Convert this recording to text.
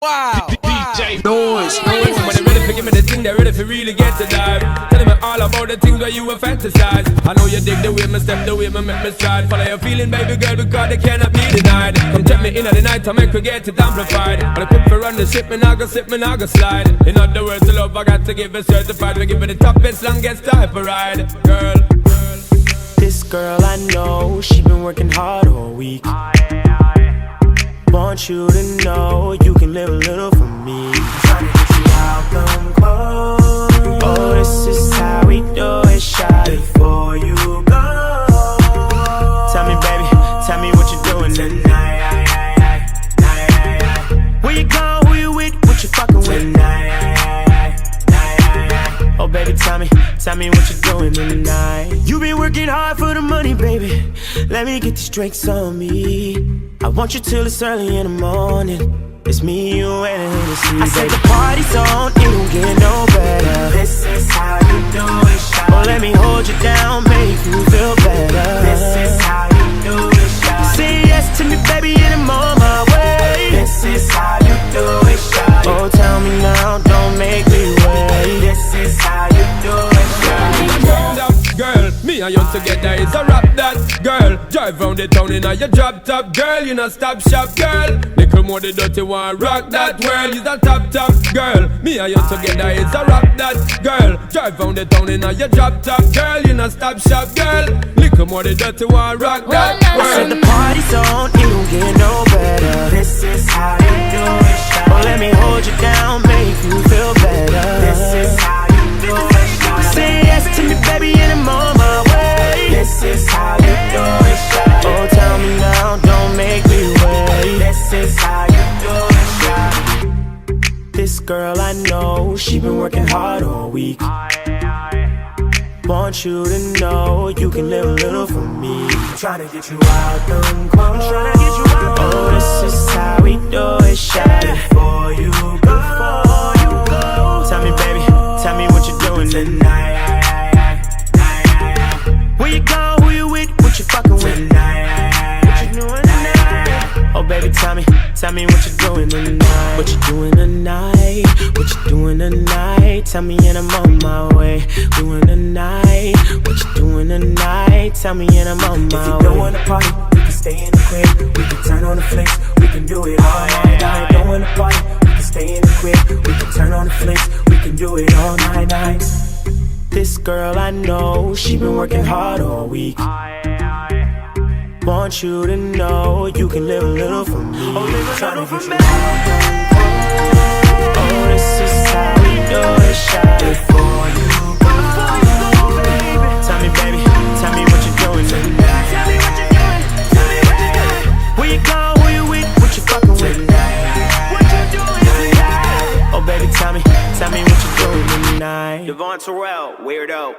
Wow. DJ NOIZ. When they ready to give me the thing, they ready to really get to dive. Telling me all about the things where you will fantasize. I know you dig the way me step, the way me make me stride. Follow your feeling, baby girl, because they cannot be denied. Come take me in at the night, I make we get it amplified. When I quick for run the ship, me nah go slip, me nah go slide. In other words, the love I got to give it certified. We give it the toughest, longest type of ride, girl. This girl I know, she been working hard all week. Want you to know you can live a little for me. Tryna get you out, come close. Oh, this is how we do it, shot before you go. Tell me, baby, tell me what you're doing tonight. Where you going, who you with, what you fucking with tonight. Oh, baby, tell me what you're doing tonight. You been working hard for the money, baby. Let me get these drinks on me. I want you till it's early in the morning. It's me, you, and a Hennessy. I say the party's on, it don't get no better. This is how you do it, shawty. Oh, let me hold you down, make you feel better. This is how you do it, shawty. Say yes to me, baby, and I'm on my way. This is how you do it, shawty. Oh, tell me now, don't make me wait. This is how you do it, shawty. Girl, me and you together is a rap that girl. Drive round the town in a your drop top girl. You not stop shop girl. Little more the dirty one rock that world. You a top girl. Me and you together is a rap that girl. Drive round the town in a your drop top girl. You not stop shop girl. Little more the dirty one rock that world. I said the party's on, it don't get no better. This is how you do it, shawty. Oh, let me hold you down, make you feel better. This is how you do it, shawty. Say yes to me, baby, and I'm on my way. This is how you do it, shawty. Oh, tell me now, don't make me wait. This is how you do it, shawty. This girl I know, she been working hard all week. Want you to know you can live a little for me. Tryna get you out them clothes. Oh, this is how we do it, shawty. Before you go. Tell me, baby, tell me what you're doing tonight. Where you going, who you with, what you fucking with tonight. What you doing tonight? Oh, baby, tell me what you're doing tonight. What you doing tonight? What you doing tonight? Tell me and I'm on my way. Doing tonight. What you doing tonight? Tell me and I'm on my way. If you don't wanna party, we can stay in the crib. We can turn on the flicks. We can do it all night. I don't wanna party, we can stay in the crib. We can turn on the flicks. We can do it all night. This girl I know, she been working hard all week. Want you to know you can live a little for me. Oh, live a little for me. Oh, this is how we do it, shawty. Before you go. Tell me, baby, tell me what you're doing tonight. Tell me what you're doing. Tell me what you're doing. Where you going, who you with, what you fucking with tonight. What you doing tonight? Oh, baby, tell me what you're doing tonight. Devon Terrell, Weirdo.